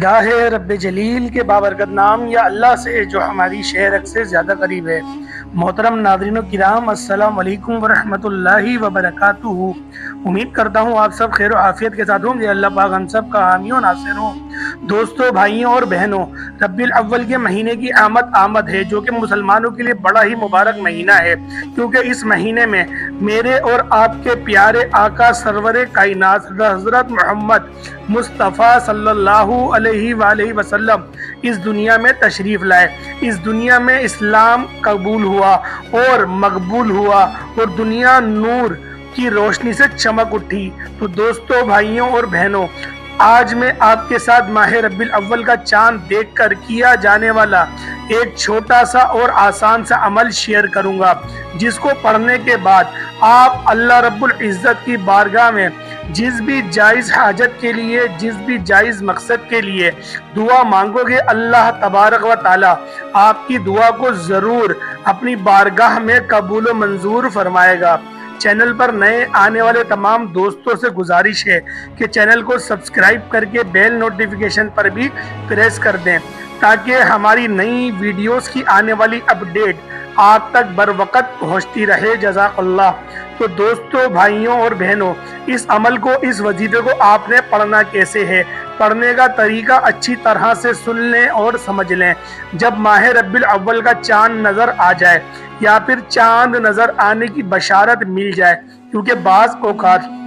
गाह रब जलील के बाबरकत नाम या अल्लाह से जो हमारी शहर से ज़्यादा करीब है। मोहतरम नाज़रीन किराम, अस्सलाम वालेकुम वरहमतुल्लाहि वबरकातुहू। उम्मीद करता हूँ आप सब खैर आफियत के साथ होंगे। अल्लाह पाक हम सब का हामी और नासिर हो। दोस्तों, भाइयों और बहनों, रब्बिल अव्वल के महीने की आमद है, जो कि मुसलमानों के लिए बड़ा ही मुबारक महीना है, क्योंकि इस महीने में मेरे और आपके प्यारे आका सरवरे कायनात हज़रत मोहम्मद मुस्तफ़ा सल्लल्लाहु अलैहि वसल्लम इस दुनिया में तशरीफ़ लाए। इस दुनिया में इस्लाम कबूल हुआ और मकबूल हुआ और दुनिया नूर की रोशनी से चमक उठी। तो दोस्तों, भाइयों और बहनों, आज मैं आपके साथ माह रब्बिल अव्वल का चांद देखकर किया जाने वाला एक छोटा सा और आसान सा अमल शेयर करूंगा, जिसको पढ़ने के बाद आप अल्लाह रब्बुल इज़्ज़त की बारगाह में जिस भी जायज़ हाजत के लिए, जिस भी जायज़ मकसद के लिए दुआ मांगोगे, अल्लाह तबारक व ताला आपकी दुआ को ज़रूर अपनी बारगाह में कबूल व मंजूर फरमाएगा। चैनल पर नए आने वाले तमाम दोस्तों से गुजारिश है कि चैनल को सब्सक्राइब करके बेल नोटिफिकेशन पर भी प्रेस कर दें, ताकि हमारी नई वीडियोस की आने वाली अपडेट आप तक बर वक़्त पहुँचती रहे। जज़ाकल्लाह। तो दोस्तों, भाइयों और बहनों, इस अमल को, इस वजीफे को आपने पढ़ना कैसे है, पढ़ने का तरीका अच्छी तरह से सुन लें और समझ लें। जब माह रब्बिल अव्वल का चांद नज़र आ जाए या फिर चांद नज़र आने की बशारत मिल जाए, क्योंकि बाज़ औक़ात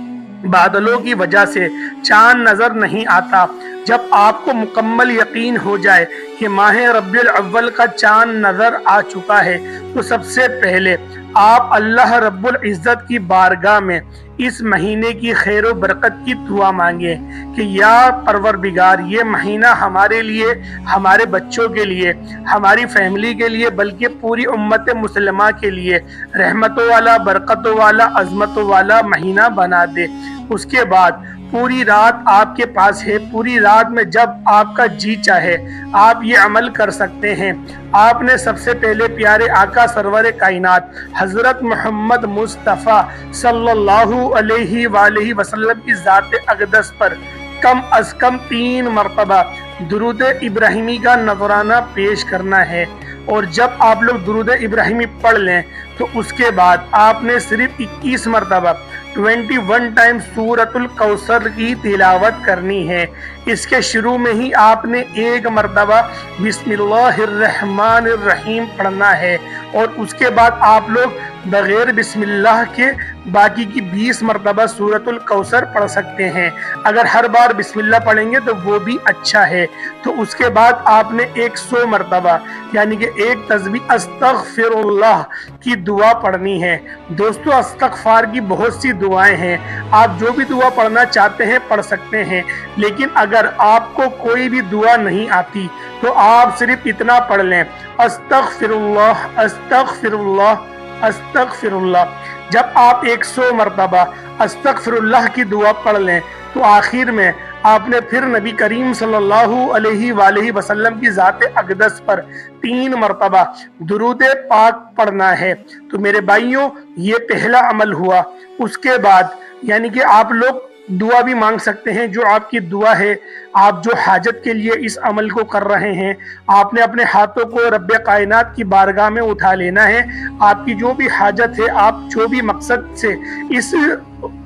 बादलों की वजह से चांद नज़र नहीं आता, जब आपको मुकम्मल यकीन हो जाए कि माह रब्बिल अव्वल का चांद नज़र आ चुका है, तो सबसे पहले आप अल्लाह रब्बुल इज़्ज़त की बारगाह में इस महीने की खैर व बरकत की दुआ मांगे कि या परवरदिगार, ये महीना हमारे लिए, हमारे बच्चों के लिए, हमारी फैमिली के लिए, बल्कि पूरी उम्मत मुसलमा के लिए रहमतों वाला, बरकतों वाला, अज़मतों वाला महीना बना दे। उसके बाद पूरी रात आपके पास है। पूरी रात में जब आपका जी चाहे आप ये अमल कर सकते हैं। आपने सबसे पहले प्यारे आका सरवर कायनात हज़रत मोहम्मद मुस्तफ़ा सल्लल्लाहु अलैहि वसल्लम की ज़ात अक़दस पर कम अज़ कम 3 मरतबा दुरूद इब्राहिमी का नज़राना पेश करना है। और जब आप लोग दुरूद इब्राहिमी पढ़ लें, तो उसके बाद आपने सिर्फ 21 मरतबा 21 टाइम सूरतुल कौसर की तिलावत करनी है। इसके शुरू में ही आपने 1 मरतबा बिस्मिल्लाहिर्रहमानिर्रहीम पढ़ना है, और उसके बाद आप लोग बगैर बिस्मिल्लाह के बाकी की 20 मरतबा सूरतुल कौसर पढ़ सकते हैं। अगर हर बार बिस्मिल्लाह पढ़ेंगे तो वो भी अच्छा है। तो उसके बाद आपने 100 मरतबा यानी कि एक तस्बीह अस्तगफिरुल्लाह की दुआ पढ़नी है। दोस्तों, इस्तग़फ़ार की बहुत सी दुआएं हैं, आप जो भी दुआ पढ़ना चाहते हैं पढ़ सकते हैं, लेकिन अगर आपको कोई भी दुआ नहीं आती तो आप सिर्फ इतना पढ़ लें, अस्तगफिरुल्लाह अस्तगफिरुल्लाह अस्तगफिरुल्लाह। जब आप 100 मरतबा अस्तगफिरुल्लाह की दुआ पढ़ लें, तो आखिर में आपने फिर नबी करीम सल्लल्लाहु अलैहि वसल्लम की ज़ात अक़दस पर 3 मरतबा दुरूद पाक पढ़ना है। तो मेरे भाइयों, ये पहला अमल हुआ। उसके बाद यानी कि आप लोग दुआ भी मांग सकते हैं। जो आपकी दुआ है, आप जो हाजत के लिए इस अमल को कर रहे हैं, आपने अपने हाथों को रब्ब कायनात की बारगाह में उठा लेना है। आपकी जो भी हाजत है, आप जो भी मकसद से इस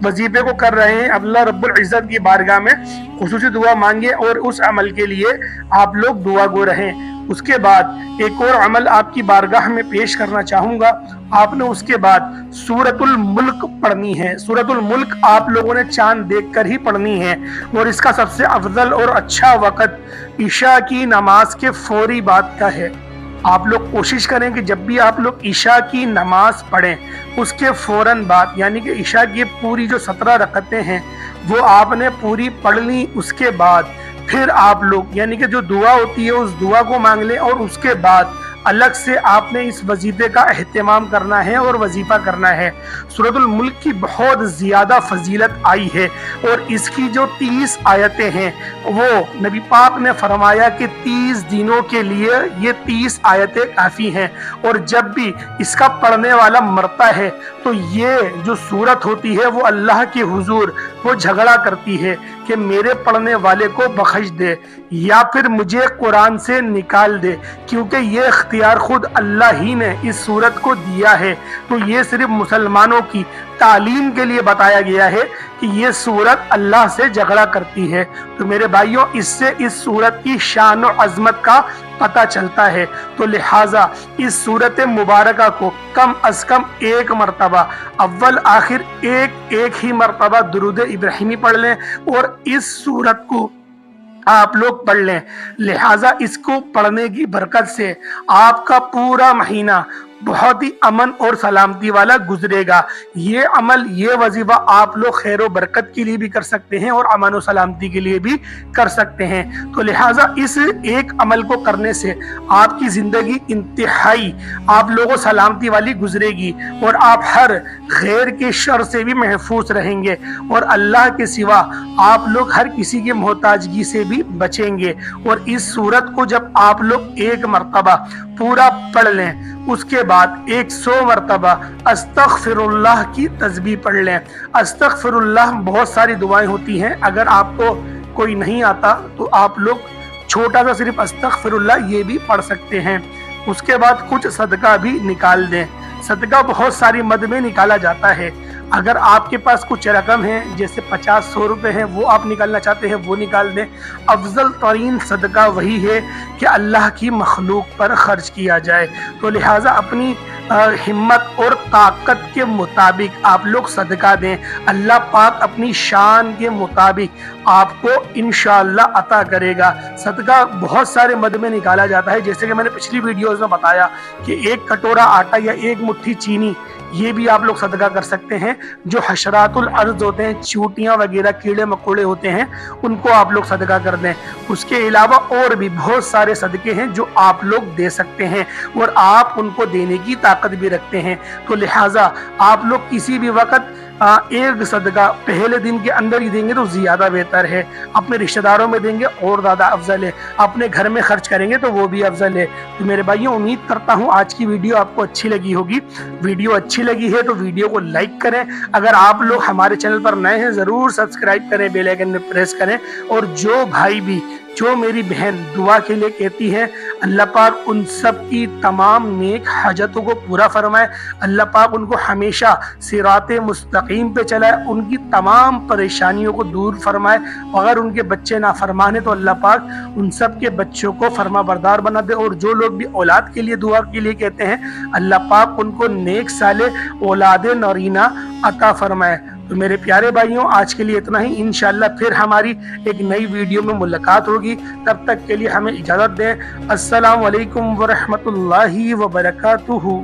वजीफे को कर रहे हैं, अल्लाह रब्बुल इज़्ज़त की बारगाह में खुसूसी दुआ मांगे और उस अमल के लिए आप लोग दुआ गो रहें। उसके बाद एक और अमल आपकी बारगाह में पेश करना चाहूँगा। आपने उसके बाद सूरतुल मुल्क पढ़नी है। सूरतुल मुल्क आप लोगों ने चांद देखकर ही पढ़नी है, और इसका सबसे अफजल और अच्छा वक़्त इशा की नमाज के फौरी बाद का है। आप लोग कोशिश करें कि जब भी आप लोग इशा की नमाज पढ़ें, उसके फ़ौरन बाद यानी कि इशा की पूरी जो 17 रकअतें हैं वो आपने पूरी पढ़ ली। उसके बाद फिर आप लोग यानी कि जो दुआ होती है उस दुआ को मांग लें, और उसके बाद अलग से आपने इस वजीफे का एहतमाम करना है और वजीफा करना है। सूरतुल मुल्क की बहुत ज़्यादा फजीलत आई है, और इसकी जो 30 आयतें हैं वो नबी पाक ने फरमाया कि 30 दिनों के लिए ये 30 आयतें काफ़ी हैं। और जब भी इसका पढ़ने वाला मरता है, तो ये जो सूरत होती है वो अल्लाह के हुजूर वो झगड़ा करती है کہ मेरे पढ़ने वाले को बख्श दे या फिर मुझे कुरान से निकाल दे, क्योंकि ये इख्तियार खुद अल्लाह ही ने इस सूरत को दिया है। तो ये सिर्फ मुसलमानों की तालीम के लिए बताया गया है कि ये सूरत अल्लाह से झगड़ा करती है। तो मेरे भाइयों, इससे इस सूरत की शान और अजमत का पता चलता है। तो लिहाजा इस सूरत मुबारका को कम अज कम एक मरतबा, अव्वल आखिर एक ही मरतबा दुरूद इब्राहिमी पढ़ लें और इस सूरत को आप लोग पढ़ लें। लिहाजा इसको पढ़ने की बरकत से आपका पूरा महीना बहुत ही अमन और सलामती वाला गुजरेगा। ये अमल, ये वजीफा आप लोग खैर बरकत के लिए भी कर सकते हैं और अमन और सलामती के लिए भी कर सकते हैं। तो लिहाजा इस एक अमल को करने से आपकी जिंदगी इंतहाई आप लोगों सलामती वाली गुजरेगी और आप हर गैर के शर से भी महफूज रहेंगे और अल्लाह के सिवा आप लोग हर किसी की मोहताजगी से भी बचेंगे। और इस सूरत को जब आप लोग एक मरतबा पूरा पढ़ लें, उसके बाद 100 मरतबा अस्तगफिरुल्लाह की तस्बीह पढ़ लें। अस्तगफिरुल्लाह बहुत सारी दुआएं होती हैं, अगर आपको कोई नहीं आता तो आप लोग छोटा सा सिर्फ अस्तगफिरुल्लाह ये भी पढ़ सकते हैं। उसके बाद कुछ सदका भी निकाल दें। सदका बहुत सारी मद में निकाला जाता है। अगर आपके पास कुछ रकम है, जैसे 50-100 रुपए हैं, वो आप निकालना चाहते हैं, वो निकाल दें। अफजल तरीन सदका वही है कि अल्लाह की मखलूक पर खर्च किया जाए। तो लिहाजा अपनी हिम्मत और ताकत के मुताबिक आप लोग सदका दें। अल्लाह पाक अपनी शान के मुताबिक आपको इंशाअल्लाह अता करेगा। सदका बहुत सारे मद में निकाला जाता है, जैसे कि मैंने पिछली वीडियोस में बताया कि 1 कटोरा आटा या 1 मुट्ठी चीनी, ये भी आप लोग सदका कर सकते हैं। जो हशरातुल अर्ज होते हैं, चींटियां वगैरह, कीड़े मकोड़े होते हैं, उनको आप लोग सदका कर दें। उसके अलावा और भी बहुत सारे सदके हैं जो आप लोग दे सकते हैं और आप उनको देने की ताकत भी रखते हैं। तो लिहाजा आप लोग किसी भी वक्त एक सदका पहले दिन के अंदर ही देंगे तो ज्यादा बेहतर है। अपने रिश्तेदारों में देंगे और ज्यादा अफजल है। अपने घर में खर्च करेंगे तो वो भी अफजल है। तो मेरे भाइयों, उम्मीद करता हूँ आज की वीडियो आपको अच्छी लगी होगी। वीडियो अच्छी लगी है तो वीडियो को लाइक करें। अगर आप लोग हमारे चैनल पर नए हैं, जरूर सब्सक्राइब करें, बेल आइकन में प्रेस करें। और जो भाई भी, जो मेरी बहन दुआ के लिए कहती है, अल्लाह पाक उन सब की तमाम नेक हाजतों को पूरा फरमाए। अल्लाह पाक उनको हमेशा सिराते मुस्तकीम पे चलाए, उनकी तमाम परेशानियों को दूर फरमाए। अगर उनके बच्चे नाफरमान है तो अल्लाह पाक उन सब के बच्चों को फरमा बरदार बना दे। और जो लोग भी औलाद के लिए दुआ के लिए कहते हैं, अल्लाह पाक उनको नेक साले औलाद नरीना अता फरमाए। तो मेरे प्यारे भाइयों, आज के लिए इतना ही। इंशाअल्लाह फिर हमारी एक नई वीडियो में मुलाकात होगी। तब तक के लिए हमें इजाज़त दें। अस्सलाम वालेकुम व रहमतुल्लाहि व बरकातुहू।